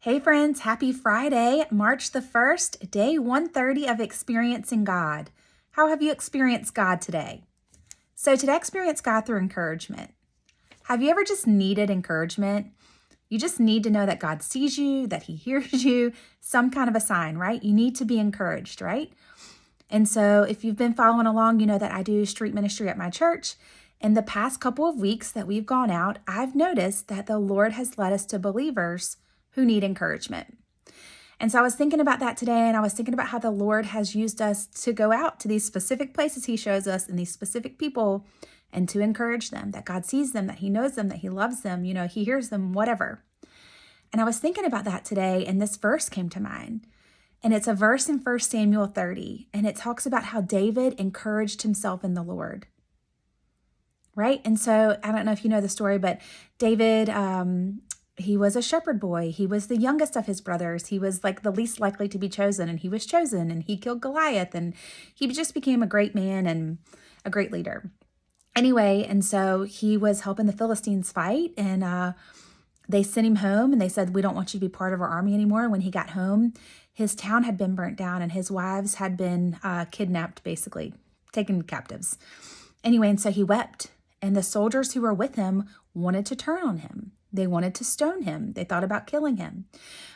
Hey friends, happy Friday, March the 1st, day 130 of Experiencing God. How have you experienced God today? So today, experience God through encouragement. Have you ever just needed encouragement? You just need to know that God sees you, that He hears you, some kind of a sign, right? You need to be encouraged, right? And so if you've been following along, you know that I do street ministry at my church. In the past couple of weeks that we've gone out, I've noticed that the Lord has led us to believers who need encouragement. And so I was thinking about that today, and I was thinking about how the Lord has used us to go out to these specific places He shows us and these specific people and to encourage them, that God sees them, that He knows them, that He loves them, He hears them, whatever. And I was thinking about that today, and this verse came to mind. And it's a verse in 1 Samuel 30, and it talks about how David encouraged himself in the Lord. Right? And so I don't know if you know the story, but David, he was a shepherd boy. He was the youngest of his brothers. He was like the least likely to be chosen, and he was chosen, and he killed Goliath, and he just became a great man and a great leader. Anyway, and so he was helping the Philistines fight, and they sent him home, and they said, "We don't want you to be part of our army anymore." When he got home, his town had been burnt down, and his wives had been kidnapped, basically, taken captives. Anyway, and so he wept, and the soldiers who were with him wanted to turn on him. They wanted to stone him. They thought about killing him.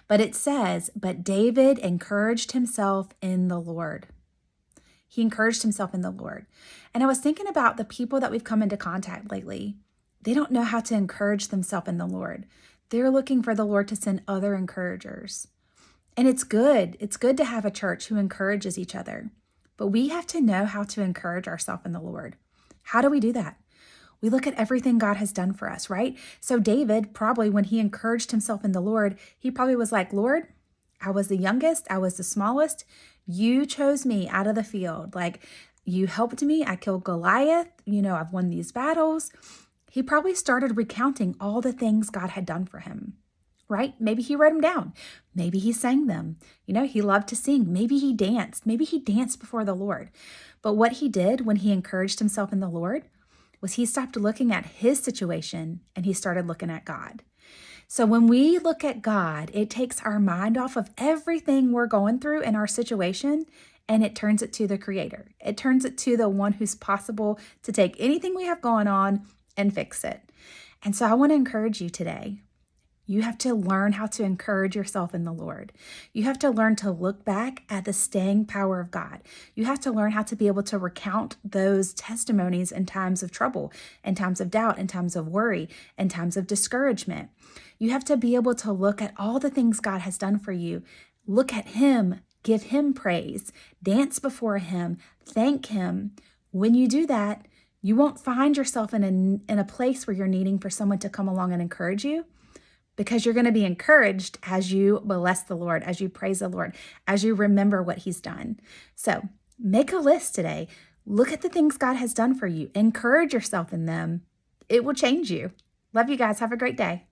But it says, but David encouraged himself in the Lord. He encouraged himself in the Lord. And I was thinking about the people that we've come into contact lately. They don't know how to encourage themselves in the Lord. They're looking for the Lord to send other encouragers. And it's good. It's good to have a church who encourages each other. But we have to know how to encourage ourselves in the Lord. How do we do that? We look at everything God has done for us, right? So David, probably when he encouraged himself in the Lord, he probably was like, Lord, I was the youngest. I was the smallest. You chose me out of the field. Like, you helped me. I killed Goliath. I've won these battles. He probably started recounting all the things God had done for him, right? Maybe he wrote them down. Maybe he sang them. He loved to sing. Maybe he danced. Maybe he danced before the Lord. But what he did when he encouraged himself in the Lord was he stopped looking at his situation and he started looking at God. So when we look at God, it takes our mind off of everything we're going through in our situation, and it turns it to the Creator. It turns it to the one who's possible to take anything we have going on and fix it. And so I want to encourage you today. You have to learn how to encourage yourself in the Lord. You have to learn to look back at the staying power of God. You have to learn how to be able to recount those testimonies in times of trouble, in times of doubt, in times of worry, in times of discouragement. You have to be able to look at all the things God has done for you. Look at Him, give Him praise, dance before Him, thank Him. When you do that, you won't find yourself in a place where you're needing for someone to come along and encourage you. Because you're going to be encouraged as you bless the Lord, as you praise the Lord, as you remember what He's done. So make a list today. Look at the things God has done for you. Encourage yourself in them. It will change you. Love you guys. Have a great day.